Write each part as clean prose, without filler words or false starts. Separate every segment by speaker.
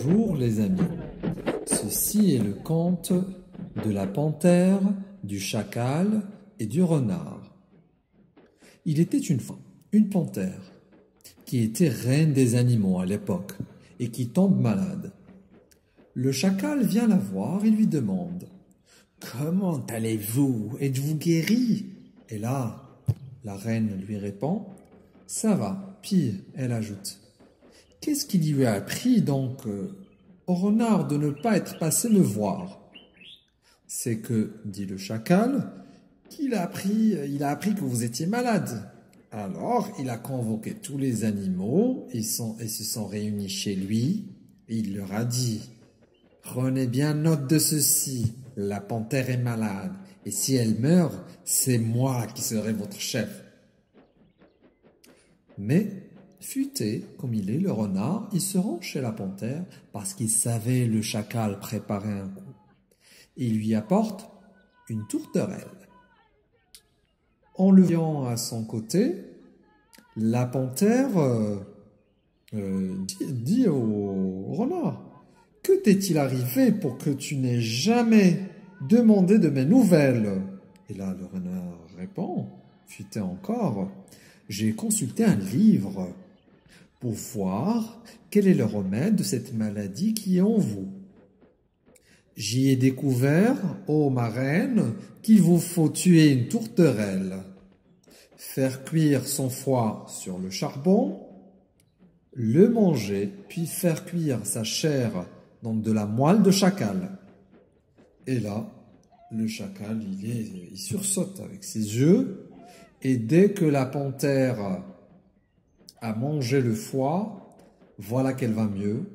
Speaker 1: Bonjour les amis, ceci est le conte de la panthère, du chacal et du renard. Il était une fois une panthère qui était reine des animaux à l'époque et qui tombe malade. Le chacal vient la voir et lui demande « Comment allez-vous? Êtes-vous guéri ?» Et là, la reine lui répond « Ça va. » Puis elle ajoute « Qu'est-ce qui lui a appris donc au renard de ne pas être passé me voir ?» C'est que, dit le chacal, il a appris que vous étiez malade. Alors, il a convoqué tous les animaux, ils se sont réunis chez lui, et il leur a dit « Prenez bien note de ceci, la panthère est malade, et si elle meurt, c'est moi qui serai votre chef. » Mais, futé comme il est, le renard, il se rend chez la panthère parce qu'il savait le chacal préparer un coup. Il lui apporte une tourterelle. En le voyant à son côté, la panthère dit au renard « Que t'est-il arrivé pour que tu n'aies jamais demandé de mes nouvelles ?» Et là, le renard répond, futé encore, « J'ai consulté un livre pour voir quel est le remède de cette maladie qui est en vous. J'y ai découvert, ô ma reine, qu'il vous faut tuer une tourterelle, faire cuire son foie sur le charbon, le manger, puis faire cuire sa chair dans de la moelle de chacal. » Et là, le chacal, il sursaute avec ses yeux, et dès que la panthère a mangé le foie, voilà qu'elle va mieux.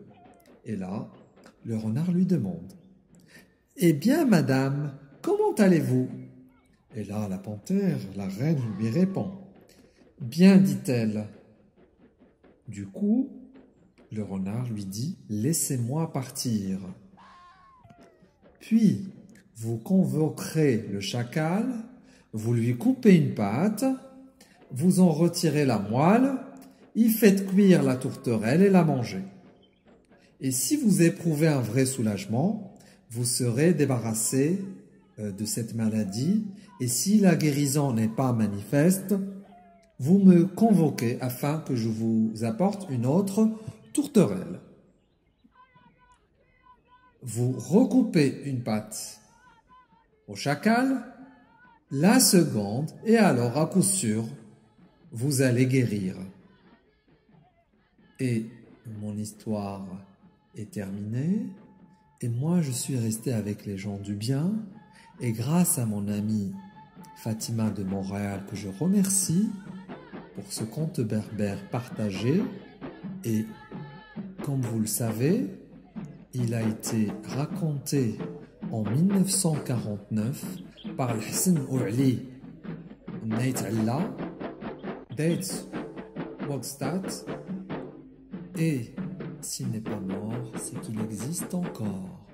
Speaker 1: Et là, le renard lui demande « Eh bien, madame, comment allez-vous » Et là, la panthère, la reine, lui répond « Bien, dit-elle. » Du coup, le renard lui dit « Laissez-moi partir. » Puis, vous convoquerez le chacal, vous lui coupez une patte, vous en retirez la moelle, y faites cuire la tourterelle et la mangez. Et si vous éprouvez un vrai soulagement, vous serez débarrassé de cette maladie, et si la guérison n'est pas manifeste, vous me convoquez afin que je vous apporte une autre tourterelle. Vous recoupez une patte au chacal, la seconde, et alors à coup sûr, vous allez guérir. Et mon histoire est terminée, et moi je suis resté avec les gens du bien, et grâce à mon amie Fatima de Montréal, que je remercie pour ce conte berbère partagé, et comme vous le savez, il a été raconté en 1949 par Hassan Ouali Nait Allah, Date Wogstad, et s'il n'est pas mort, c'est qu'il existe encore.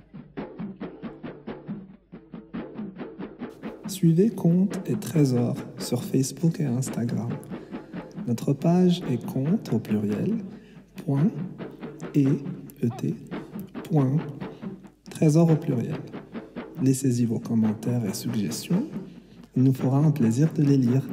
Speaker 2: Suivez Contes et Trésors sur Facebook et Instagram. Notre page est contes au pluriel, .trésor au pluriel. Laissez-y vos commentaires et suggestions. Il nous fera un plaisir de les lire.